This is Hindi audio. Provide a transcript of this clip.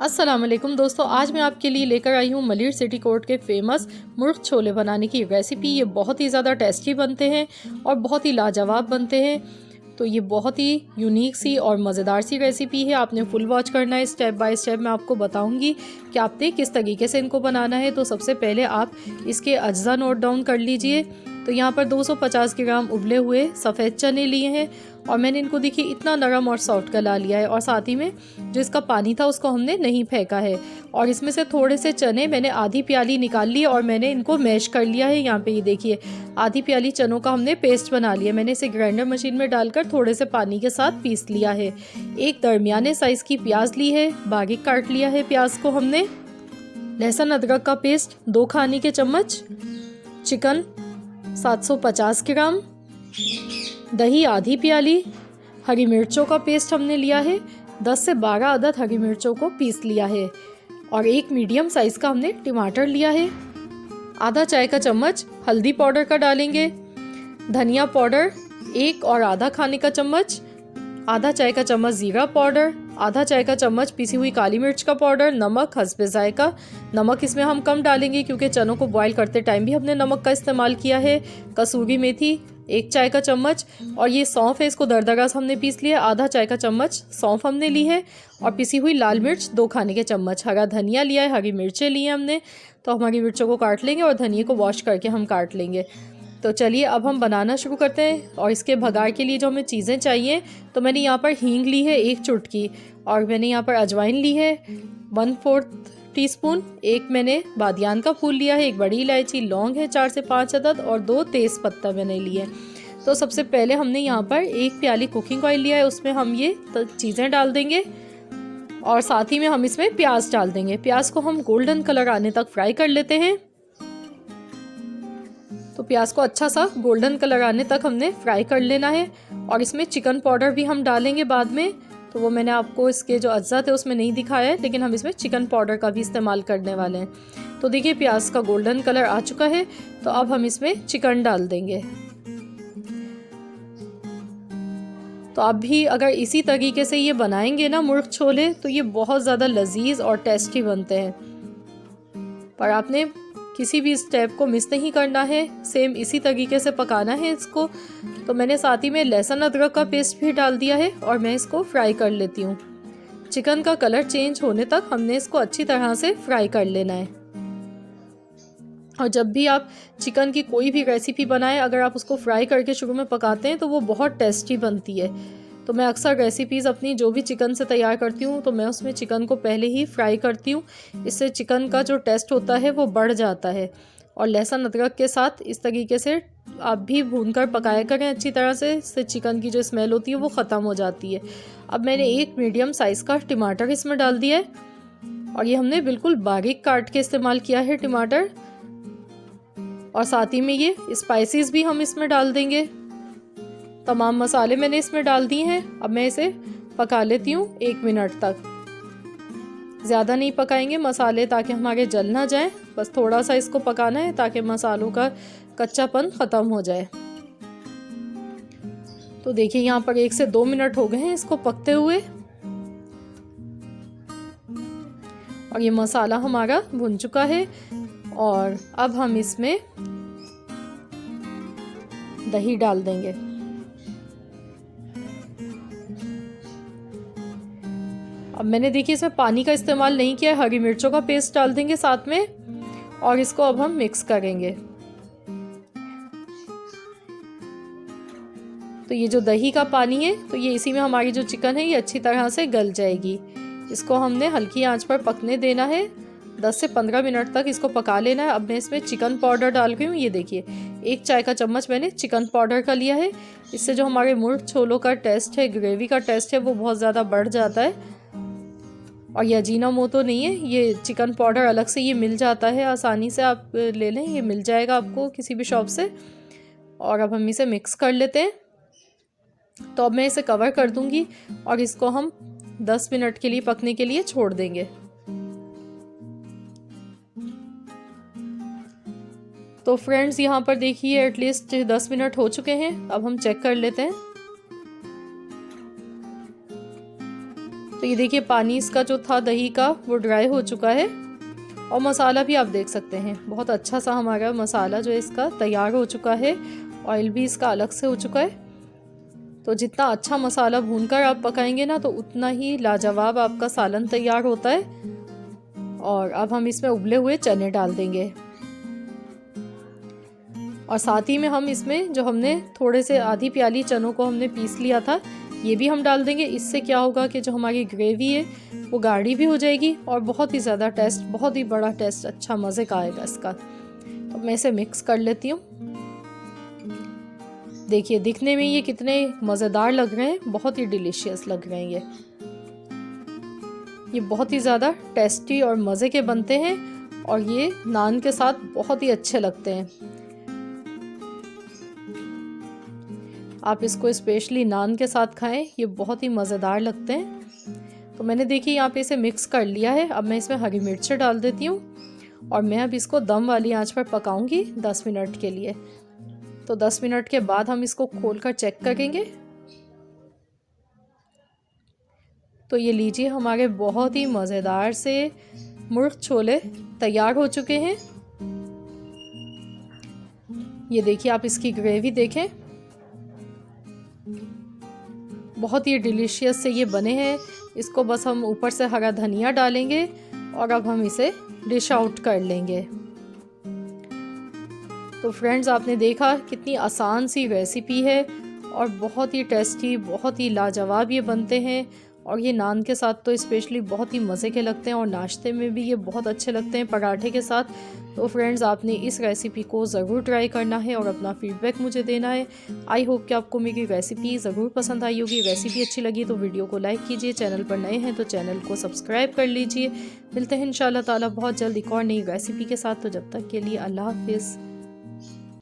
अस्सलाम वालेकुम दोस्तों, आज मैं आपके लिए लेकर आई हूँ मलिर सिटी कोर्ट के फेमस मुर्ग छोले बनाने की रेसिपी। ये बहुत ही ज़्यादा टेस्टी बनते हैं और बहुत ही लाजवाब बनते हैं। तो ये बहुत ही यूनिक सी और मज़ेदार सी रेसिपी है। आपने फुल वॉच करना है, स्टेप बाय स्टेप मैं आपको बताऊंगी कि आपने किस तरीके से इनको बनाना है। तो सबसे पहले आप इसके अज्जा नोट डाउन कर लीजिए। तो यहाँ पर 250 ग्राम उबले हुए सफ़ेद चने लिए हैं और मैंने इनको देखिए इतना नरम और सॉफ्ट गला लिया है। और साथ ही में जो इसका पानी था उसको हमने नहीं फेंका है। और इसमें से थोड़े से चने मैंने आधी प्याली निकाल ली और मैंने इनको मैश कर लिया है। यहाँ पे ये देखिए आधी प्याली चनों का हमने पेस्ट बना लिया। मैंने इसे ग्राइंडर मशीन में डालकर थोड़े से पानी के साथ पीस लिया है। एक दरमियाने साइज़ की प्याज ली है, बारीक काट लिया है प्याज को हमने। लहसुन अदरक का पेस्ट 2 खाने के चम्मच, चिकन 750 ग्राम, दही आधी प्याली, हरी मिर्चों का पेस्ट हमने लिया है, 10 से 12 अदद हरी मिर्चों को पीस लिया है और एक मीडियम साइज़ का हमने टमाटर लिया है। आधा चाय का चम्मच हल्दी पाउडर का डालेंगे, धनिया पाउडर 1 और आधा खाने का चम्मच, आधा चाय का चम्मच ज़ीरा पाउडर, आधा चाय का चम्मच पिसी हुई काली मिर्च का पाउडर, नमक हस्बे जायका। नमक इसमें हम कम डालेंगे क्योंकि चनों को बॉईल करते टाइम भी हमने नमक का इस्तेमाल किया है। कसूरी मेथी 1 चाय का चम्मच और ये सौंफ है, इसको दरदरा से हमने पीस लिया। आधा चाय का चम्मच सौंफ हमने ली है और पिसी हुई लाल मिर्च 2 खाने के चम्मच। हरा धनिया लिया है, हरी मिर्चें ली हैं हमने। तो हमारी मिर्चों को काट लेंगे और धनिया को वॉश करके हम काट लेंगे। तो चलिए अब हम बनाना शुरू करते हैं। और इसके भगार के लिए जो हमें चीज़ें चाहिए, तो मैंने यहाँ पर हींग ली है 1 चुटकी और मैंने यहाँ पर अजवाइन ली है 1/4 टीस्पून, एक मैंने बादियान का फूल लिया है, एक बड़ी इलायची, लौंग है 4 से 5 अदद और 2 तेज़ पत्ता मैंने लिए। तो सबसे पहले हमने यहाँ पर 1 प्याली कुकिंग ऑयल लिया है, उसमें हम ये चीज़ें डाल देंगे और साथ ही में हम इसमें प्याज डाल देंगे। प्याज को हम गोल्डन कलर आने तक फ्राई कर लेते हैं। तो प्याज को अच्छा सा गोल्डन कलर आने तक हमने फ्राई कर लेना है। और इसमें चिकन पाउडर भी हम डालेंगे बाद में, तो वो मैंने आपको इसके जो अज्जा थे उसमें नहीं दिखाया है, लेकिन हम इसमें चिकन पाउडर का भी इस्तेमाल करने वाले हैं। तो देखिए प्याज का गोल्डन कलर आ चुका है, तो अब हम इसमें चिकन डाल देंगे। तो आप भी अगर इसी तरीके से ये बनाएंगे ना मुर्ग छोले, तो ये बहुत ज़्यादा लजीज और टेस्टी बनते हैं। पर आपने किसी भी स्टेप को मिस नहीं करना है, सेम इसी तरीके से पकाना है इसको। तो मैंने साथ ही में लहसुन अदरक का पेस्ट भी डाल दिया है और मैं इसको फ्राई कर लेती हूँ। चिकन का कलर चेंज होने तक हमने इसको अच्छी तरह से फ्राई कर लेना है। और जब भी आप चिकन की कोई भी रेसिपी बनाएं, अगर आप उसको फ्राई करके शुरू में पकाते हैं तो वो बहुत टेस्टी बनती है। तो मैं अक्सर रेसिपीज़ अपनी जो भी चिकन से तैयार करती हूँ, तो मैं उसमें चिकन को पहले ही फ्राई करती हूँ। इससे चिकन का जो टेस्ट होता है वो बढ़ जाता है। और लहसुन अदरक के साथ इस तरीके से आप भी भूनकर पकाया करें अच्छी तरह से, इससे चिकन की जो स्मेल होती है वो ख़त्म हो जाती है। अब मैंने एक मीडियम साइज़ का टमाटर इसमें डाल दिया है और ये हमने बिल्कुल बारीक काट के इस्तेमाल किया है टमाटर। और साथ ही में ये स्पाइसेस भी हम इसमें डाल देंगे। तमाम मसाले मैंने इसमें डाल दिए हैं। अब मैं इसे पका लेती हूँ 1 मिनट तक। ज़्यादा नहीं पकाएंगे मसाले ताकि हमारे जल ना जाए, बस थोड़ा सा इसको पकाना है ताकि मसालों का कच्चापन ख़त्म हो जाए। तो देखिए यहाँ पर 1 से 2 मिनट हो गए हैं इसको पकते हुए और ये मसाला हमारा भुन चुका है। और अब हम इसमें दही डाल देंगे। अब मैंने देखिए इसमें पानी का इस्तेमाल नहीं किया, हरी मिर्चों का पेस्ट डाल देंगे साथ में और इसको अब हम मिक्स करेंगे। तो ये जो दही का पानी है, तो ये इसी में हमारी जो चिकन है ये अच्छी तरह से गल जाएगी। इसको हमने हल्की आंच पर पकने देना है, 10 से 15 मिनट तक इसको पका लेना है। अब मैं इसमें चिकन पाउडर डाल रही हूँ। ये देखिए 1 चाय का चम्मच मैंने चिकन पाउडर का लिया है। इससे जो हमारे मुर्ग छोलों का टेस्ट है, ग्रेवी का टेस्ट है, वो बहुत ज़्यादा बढ़ जाता है। और ये अजीनोमोटो नहीं है, ये चिकन पाउडर अलग से ये मिल जाता है, आसानी से आप ले लें, ये मिल जाएगा आपको किसी भी शॉप से। और अब हम इसे मिक्स कर लेते हैं। तो अब मैं इसे कवर कर दूंगी और इसको हम 10 मिनट के लिए पकने के लिए छोड़ देंगे। तो फ्रेंड्स यहाँ पर देखिए एटलीस्ट 10 मिनट हो चुके हैं। अब हम चेक कर लेते हैं। तो ये देखिए पानी इसका जो था दही का वो ड्राई हो चुका है और मसाला भी आप देख सकते हैं बहुत अच्छा सा हमारा मसाला जो है इसका तैयार हो चुका है। ऑयल भी इसका अलग से हो चुका है। तो जितना अच्छा मसाला भूनकर आप पकाएंगे ना तो उतना ही लाजवाब आपका सालन तैयार होता है। और अब हम इसमें उबले हुए चने डाल देंगे और साथ ही में हम इसमें जो हमने थोड़े से आधी प्याली चनों को हमने पीस लिया था ये भी हम डाल देंगे। इससे क्या होगा कि जो हमारी ग्रेवी है वो गाढ़ी भी हो जाएगी और बहुत ही ज़्यादा टेस्ट, बहुत ही बड़ा टेस्ट, अच्छा मज़े का आएगा इसका। तो मैं इसे मिक्स कर लेती हूँ। देखिए दिखने में ये कितने मज़ेदार लग रहे हैं, बहुत ही डिलीशियस लग रहे हैं ये बहुत ही ज़्यादा टेस्टी और मज़े के बनते हैं और ये नान के साथ बहुत ही अच्छे लगते हैं। आप इसको स्पेशली नान के साथ खाएं, ये बहुत ही मज़ेदार लगते हैं। तो मैंने देखिए यहाँ पे इसे मिक्स कर लिया है। अब मैं इसमें हरी मिर्च डाल देती हूँ और मैं अब इसको दम वाली आंच पर पकाऊंगी 10 मिनट के लिए। तो 10 मिनट के बाद हम इसको खोलकर चेक करेंगे। तो ये लीजिए हमारे बहुत ही मज़ेदार से मुर्ग छोले तैयार हो चुके हैं। ये देखिए आप इसकी ग्रेवी देखें, बहुत ही डिलीशियस से ये बने हैं। इसको बस हम ऊपर से हरा धनिया डालेंगे और अब हम इसे डिश आउट कर लेंगे। तो फ्रेंड्स आपने देखा कितनी आसान सी रेसिपी है और बहुत ही टेस्टी, बहुत ही लाजवाब ये बनते हैं और ये नान के साथ तो स्पेशली बहुत ही मज़े के लगते हैं और नाश्ते में भी ये बहुत अच्छे लगते हैं पराठे के साथ। तो फ्रेंड्स आपने इस रेसिपी को ज़रूर ट्राई करना है और अपना फीडबैक मुझे देना है। आई होप कि आपको मेरी रेसिपी ज़रूर पसंद आई होगी। रेसिपी अच्छी लगी तो वीडियो को लाइक कीजिए, चैनल पर नए हैं तो चैनल को सब्सक्राइब कर लीजिए। मिलते हैं इंशाल्लाह ताला बहुत जल्द एक और नई रेसिपी के साथ। तो जब तक के लिए अल्लाह हाफिज़।